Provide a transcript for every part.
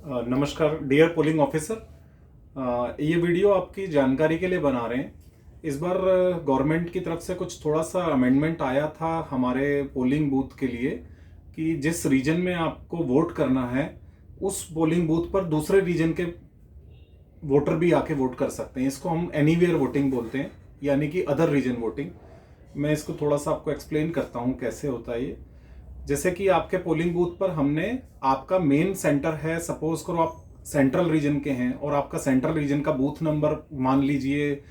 नमस्कार dear polling officer. ये video आपकी जानकारी के लिए बना रहे हैं। इस बार गवर्नमेंट की तरफ से कुछ थोड़ा सा अमेंडमेंट आया था हमारे पोलिंग बूथ के लिए कि जिस रीजन में आपको वोट करना है उस पोलिंग बूथ पर दूसरे रीजन के वोटर भी आके वोट कर सकते हैं। इसको हम एनीवेयर वोटिंग बोलते हैं, यानी कि अदर रीजन वोटिंग। मैं इसको थोड़ा सा आपको एक्सप्लेन करता हूँ कैसे होता है ये। जैसे कि आपके पोलिंग बूथ पर हमने आपका मेन सेंटर है, सपोज करो आप सेंट्रल रीजन के हैं और आपका सेंट्रल रीजन का बूथ नंबर मान लीजिए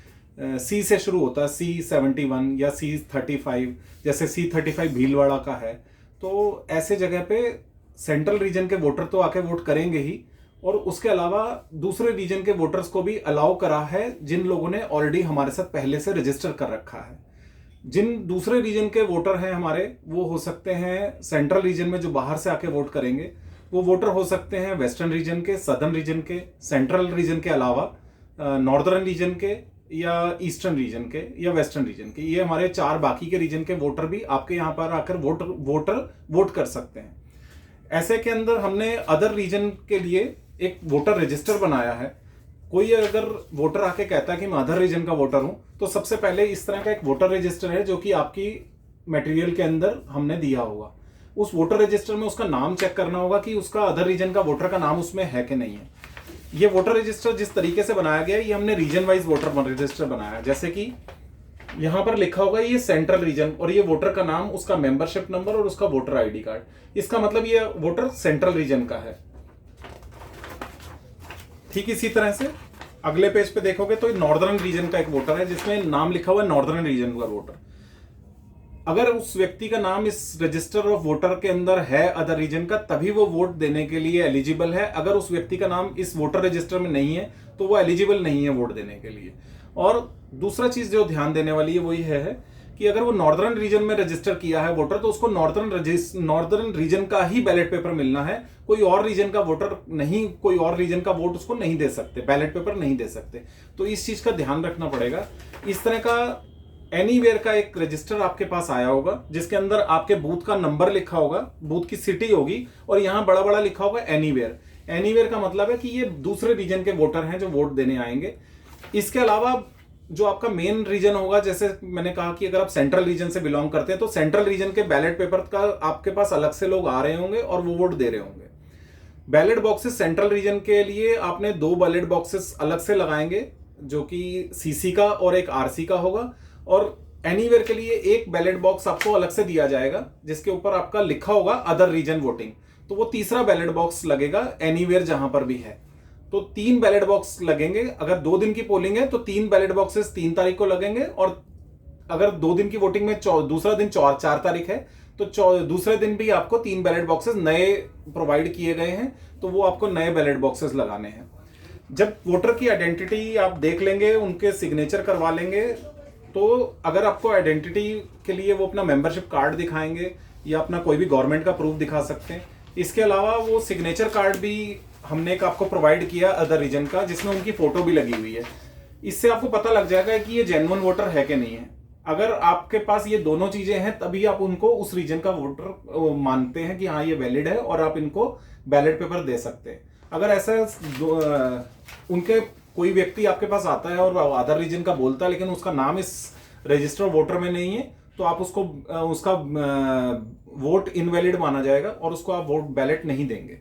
सी से शुरू होता है, C71 या C35। जैसे C35 भीलवाड़ा का है, तो ऐसे जगह पे सेंट्रल रीजन के वोटर तो आके वोट करेंगे ही, और उसके अलावा दूसरे रीजन के वोटर्स को भी अलाउ करा है जिन लोगों ने ऑलरेडी हमारे साथ पहले से रजिस्टर कर रखा है। जिन दूसरे रीजन के वोटर हैं हमारे, वो हो सकते हैं सेंट्रल रीजन में जो बाहर से आके वोट करेंगे, वो वोटर हो सकते हैं वेस्टर्न रीजन के, सदर्न रीजन के, सेंट्रल रीजन के अलावा नॉर्दर्न रीजन के या ईस्टर्न रीजन के या वेस्टर्न रीजन के। ये हमारे चार बाकी के रीजन के वोटर भी आपके यहाँ पर आकर वोट कर सकते हैं। ऐसे के अंदर हमने अदर रीजन के लिए एक वोटर रजिस्टर बनाया है। कोई अगर वोटर आके कहता है कि मैं अदर रीजन का वोटर हूं, तो सबसे पहले इस तरह का एक वोटर रजिस्टर है जो कि आपकी मटेरियल के अंदर हमने दिया होगा। उस वोटर रजिस्टर में उसका नाम चेक करना होगा कि उसका अदर रीजन का वोटर का नाम उसमें है कि नहीं है। ये वोटर रजिस्टर जिस तरीके से बनाया गया है, ये हमने रीजन वाइज वोटर रजिस्टर बनाया है। जैसे कि यहां पर लिखा होगा ये सेंट्रल रीजन, और ये वोटर का नाम, उसका मेंबरशिप नंबर और उसका वोटर आईडी कार्ड। इसका मतलब ये वोटर सेंट्रल रीजन का है। ठीक इसी तरह से अगले पेज पे देखोगे तो नॉर्दर्न रीजन का एक वोटर है जिसमें नाम लिखा हुआ है नॉर्दर्न रीजन का वोटर। अगर उस व्यक्ति का नाम इस रजिस्टर ऑफ वोटर के अंदर है अदर रीजन का, तभी वो वोट देने के लिए एलिजिबल है। अगर उस व्यक्ति का नाम इस वोटर रजिस्टर में नहीं है तो वो एलिजिबल नहीं है वोट देने के लिए। और दूसरा चीज जो ध्यान देने वाली है वो ये है कि अगर वो नॉर्दर्न रीजन में रजिस्टर किया है वोटर, तो उसको नॉर्दर्न रीजन का ही बैलेट पेपर मिलना है। कोई और रीजन का वोटर नहीं, कोई और रीजन का वोट उसको नहीं दे सकते, बैलेट पेपर नहीं दे सकते। तो इस चीज का ध्यान रखना पड़ेगा। इस तरह का एनीवेयर का एक रजिस्टर आपके पास आया होगा जिसके अंदर आपके बूथ का नंबर लिखा होगा, बूथ की सिटी होगी, और यहां बड़ा बड़ा लिखा होगा एनीवेयर। एनीवेयर का मतलब है कि ये दूसरे रीजन के वोटर हैं जो वोट देने आएंगे। इसके अलावा जो आपका मेन रीजन होगा, जैसे मैंने कहा कि अगर आप सेंट्रल रीजन से बिलोंग करते हैं तो सेंट्रल रीजन के बैलेट पेपर का आपके पास अलग से लोग आ रहे होंगे और वो वोट दे रहे होंगे। बैलेट बॉक्सेस सेंट्रल रीजन के लिए आपने दो बैलेट बॉक्सेस अलग से लगाएंगे, जो कि सीसी का और एक आरसी का होगा। और एनीवेयर के लिए एक बैलेट बॉक्स आपको अलग से दिया जाएगा जिसके ऊपर आपका लिखा होगा अदर रीजन वोटिंग। तो वो तीसरा बैलेट बॉक्स लगेगा एनीवेयर जहां पर भी है। तो तीन बैलेट बॉक्स लगेंगे। अगर 2 दिन की पोलिंग है तो 3 बैलेट बॉक्सेस 3 तारीख को लगेंगे, और अगर 2 दिन की वोटिंग में दूसरा दिन 4 तारीख है तो दूसरे दिन भी आपको 3 बैलेट बॉक्सेस नए प्रोवाइड किए गए हैं, तो वो आपको नए बैलेट बॉक्सेस लगाने हैं। जब वोटर की आइडेंटिटी आप देख लेंगे, उनके सिग्नेचर करवा लेंगे, तो अगर आपको आइडेंटिटी के लिए वो अपना मेंबरशिप कार्ड दिखाएंगे या अपना कोई भी गवर्नमेंट का प्रूफ दिखा सकते हैं। इसके अलावा वो सिग्नेचर कार्ड भी हमने एक आपको प्रोवाइड किया अदर रीजन का, जिसमें उनकी फोटो भी लगी हुई है। इससे आपको पता लग जाएगा कि ये जेन्युइन वोटर है कि नहीं है। अगर आपके पास ये दोनों चीजें हैं तभी आप उनको उस रीजन का वोटर मानते हैं कि हाँ ये वैलिड है और आप इनको बैलेट पेपर दे सकते हैं। अगर ऐसा उनके कोई व्यक्ति आपके पास आता है और अदर रीजन का बोलता है लेकिन उसका नाम इस रजिस्टर वोटर में नहीं है, तो आप उसको उसका वोट इनवैलिड माना जाएगा और उसको आप वोट बैलेट नहीं देंगे।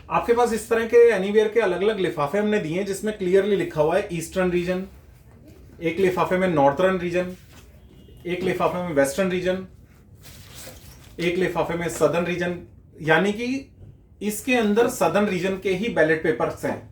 आपके पास इस तरह के एनीवेयर के अलग अलग लिफाफे हमने दिए हैं जिसमें क्लियरली लिखा हुआ है ईस्टर्न रीजन, एक लिफाफे में नॉर्थर्न रीजन, एक लिफाफे में वेस्टर्न रीजन, एक लिफाफे में सदर्न रीजन। यानी कि इसके अंदर सदर्न रीजन के ही बैलेट पेपर्स हैं,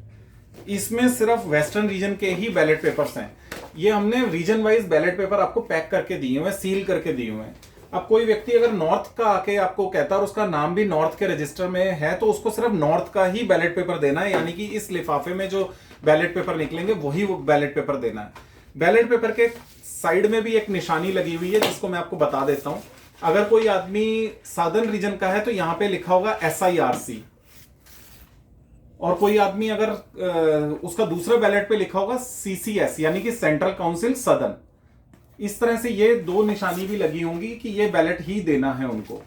इसमें सिर्फ वेस्टर्न रीजन के ही बैलेट पेपर्स हैं। ये हमने रीजन वाइज बैलेट पेपर आपको पैक करके दिए हुए हैं, सील करके दिए हुए हैं। अब कोई व्यक्ति अगर नॉर्थ का आके आपको कहता है और उसका नाम भी नॉर्थ के रजिस्टर में है, तो उसको सिर्फ नॉर्थ का ही बैलेट पेपर देना है, यानी कि इस लिफाफे में जो बैलेट पेपर निकलेंगे वही वो बैलेट पेपर देना है। बैलेट पेपर के साइड में भी एक निशानी लगी हुई है जिसको मैं आपको बता देता हूं। अगर कोई आदमी सदर्न रीजन का है तो यहां पे लिखा होगा SIRC, और कोई आदमी अगर उसका दूसरे बैलेट पे लिखा होगा CCS, यानी कि सेंट्रल काउंसिल सदर्न। इस तरह से ये दो निशानी भी लगी होंगी कि ये बैलेट ही देना है उनको।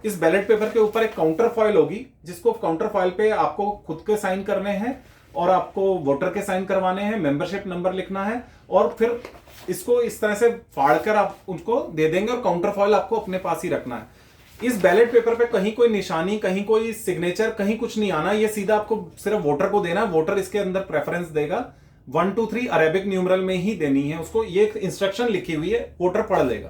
इस बैलेट पेपर के ऊपर एक काउंटर फॉइल होगी, जिसको काउंटर फॉइल पे आपको खुद के साइन करने हैं और आपको वोटर के साइन करवाने हैं, मेंबरशिप नंबर लिखना है और फिर इसको इस तरह से फाड़ कर आप उनको दे देंगे और काउंटर फॉइल आपको अपने पास ही रखना है। इस बैलेट पेपर पे कहीं कोई निशानी, कहीं कोई सिग्नेचर, कहीं कुछ नहीं आना, ये सीधा आपको सिर्फ वोटर को देना है। वोटर इसके अंदर प्रेफरेंस देगा, 1 2 3 अरेबिक न्यूमरल में ही देनी है उसको, ये इंस्ट्रक्शन लिखी हुई है, वोटर पढ़ लेगा।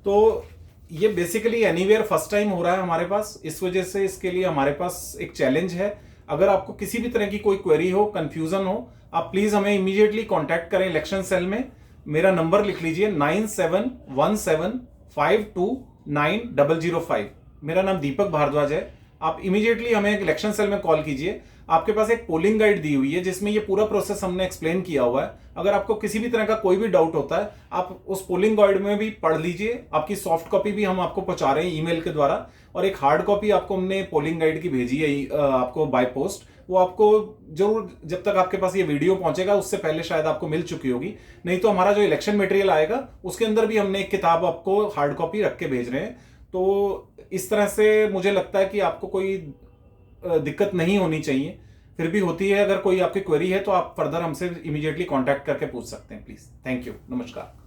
तो ये बेसिकली एनीवेयर फर्स्ट टाइम हो रहा है हमारे पास, इस वजह से इसके लिए हमारे पास एक चैलेंज है। अगर आपको किसी भी तरह की कोई क्वेरी हो, कंफ्यूजन हो, आप प्लीज हमें इमीडिएटली कांटेक्ट करें इलेक्शन सेल में। मेरा नंबर लिख लीजिए 9717529005। मेरा नाम दीपक भारद्वाज है। आप इमीडिएटली हमें इलेक्शन सेल में कॉल कीजिए। आपके पास एक पोलिंग गाइड दी हुई है जिसमें ये पूरा प्रोसेस हमने एक्सप्लेन किया हुआ है। अगर आपको किसी भी तरह का कोई भी डाउट होता है, आप उस पोलिंग गाइड में भी पढ़ लीजिए। आपकी सॉफ्ट कॉपी भी हम आपको पहुंचा रहे हैं ईमेल के द्वारा, और एक हार्ड कॉपी आपको हमने पोलिंग गाइड की भेजी है आपको बाय पोस्ट। वो आपको जरूर, जब तक आपके पास ये वीडियो पहुंचेगा उससे पहले शायद आपको मिल चुकी होगी, नहीं तो हमारा जो इलेक्शन मटेरियल आएगा उसके अंदर भी हमने एक किताब आपको हार्ड कॉपी रख के भेज रहे हैं। तो इस तरह से मुझे लगता है कि आपको कोई दिक्कत नहीं होनी चाहिए। फिर भी होती है, अगर कोई आपकी क्वेरी है तो आप फर्दर हमसे इमीडिएटली कांटेक्ट करके पूछ सकते हैं प्लीज। थैंक यू, नमस्कार।